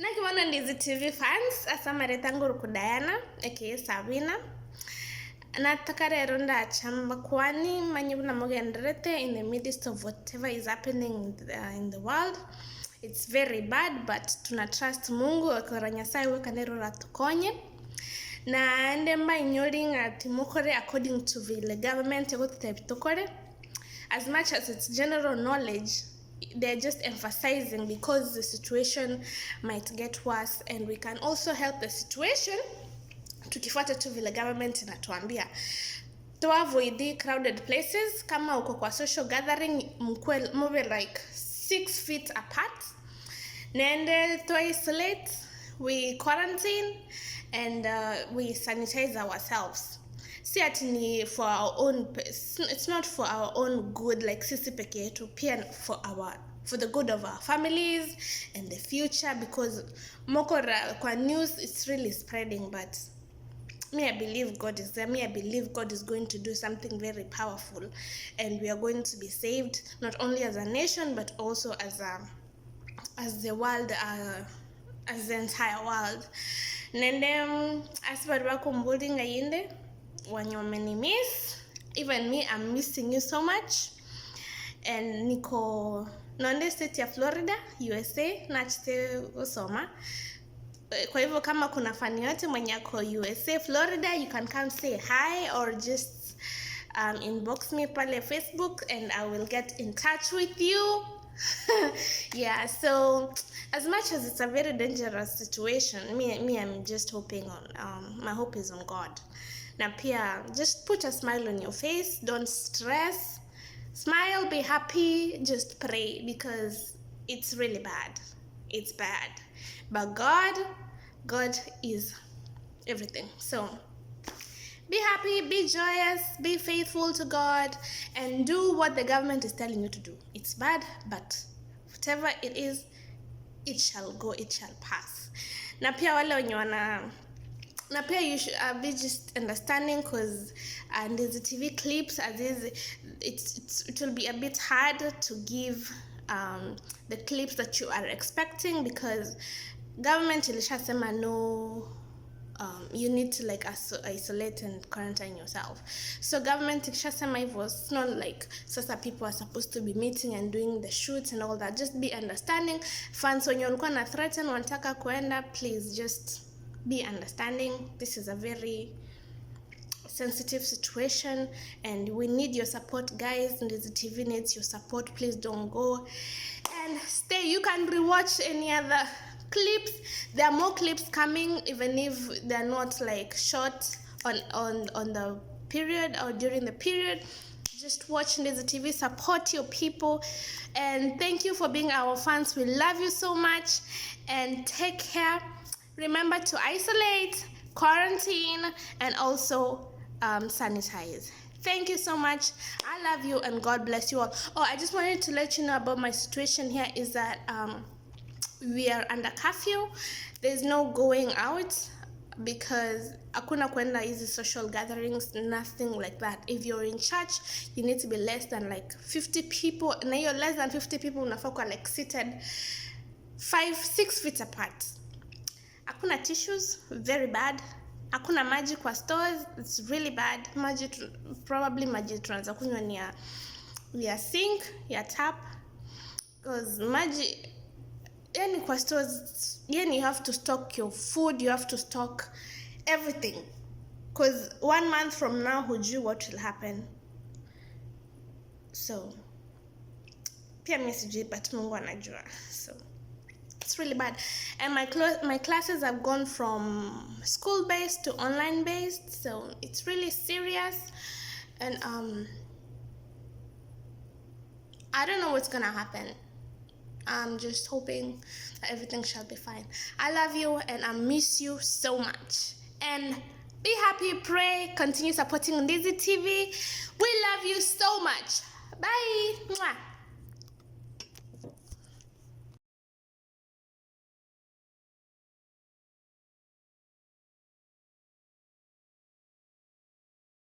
Nakiwana NDIZI TV fans, asamare tangu Diana, aka Sabina. Nataka rero ndachamba kwani manyibuna mugenderete in the midst of whatever is happening in the world. It's very bad, but tuna trust Mungu akora Nyasaye weka nero ratukonye. Na ndemba ignoring ati mukore according to the government tukore. As much as it's general knowledge, they're just emphasizing because the situation might get worse, and we can also help the situation tukifuata tu vile government inatuambia. To avoid crowded places, kama uko kwa social gathering, move like 6 feet apart. Nende to isolate, we quarantine, and we sanitize ourselves. See atini for our own, it's not for our own good like sisi peke yetu, pia for the good of our families and the future, because mokora kwa news it's really spreading, but me, I believe God is there. Me, I believe God is going to do something very powerful, and we are going to be saved, not only as a nation but also as the world, as the entire world. Nende asibadwa kumbulding ayinde wanyomeni miss. Even me, I'm missing you so much. And niko nonde state ya Florida, USA, nachite usoma. Kwa hivyo kama kuna fani yote mwenye yako USA, Florida, you can come say hi or just inbox me pale Facebook and I will get in touch with you. Yeah, so as much as it's a very dangerous situation, me I'm just hoping on my hope is on God. Na pia just put a smile on your face, don't stress. Smile, be happy, just pray, because it's really bad. It's bad. But God is everything. So be happy, be joyous, be faithful to God, and do what the government is telling you to do. It's bad, but whatever it is, it shall go, it shall pass. Na pia wale wenye wana na pia you should be just understanding, because NDIZI TV clips as is, it will be a bit hard to give the clips that you are expecting, because government ilishasema no, you need to like isolate and quarantine yourself. So government ilishasema hivyo, it's not like sasa people are supposed to be meeting and doing the shoots and all that. Just be understanding. Fans when you're gonna threaten wanataka kuenda, please just be understanding. This is a very sensitive situation and we need your support, guys. NDIZI TV needs your support. Please don't go and stay. You can rewatch any other clips. There are more clips coming, even if they're not like short on the period or during the period. Just watch NDIZI TV, support your people, and thank you for being our fans. We love you so much, and take care. Remember to isolate, quarantine, and also sanitize. Thank you so much. I love you and God bless you all. Oh, I just wanted to let you know about my situation here is that we are under curfew. There's no going out because hakuna kwenda hizi social gatherings, nothing like that. If you're in church, you need to be less than like 50 people. Na you're less than 50 people, unafaa kuwa like seated 5-6 feet apart. Hakuna tissues, very bad. Hakuna maji kwa stores, it's really bad. Probably maji tunaanza kunywa ni ya sink, ya tap, because maji yani kwa stores, yani you have to stock your food, you have to stock everything, because 1 month from now hujui what will happen. So pia mimi sijui, but Mungu anajua. So it's really bad, and my classes have gone from school based to online based, so it's really serious, and I don't know what's gonna happen. I'm just hoping that everything shall be fine. I love you and I miss you so much, and be happy, pray, continue supporting NDIZI TV. We love you so much. Bye. Mwah.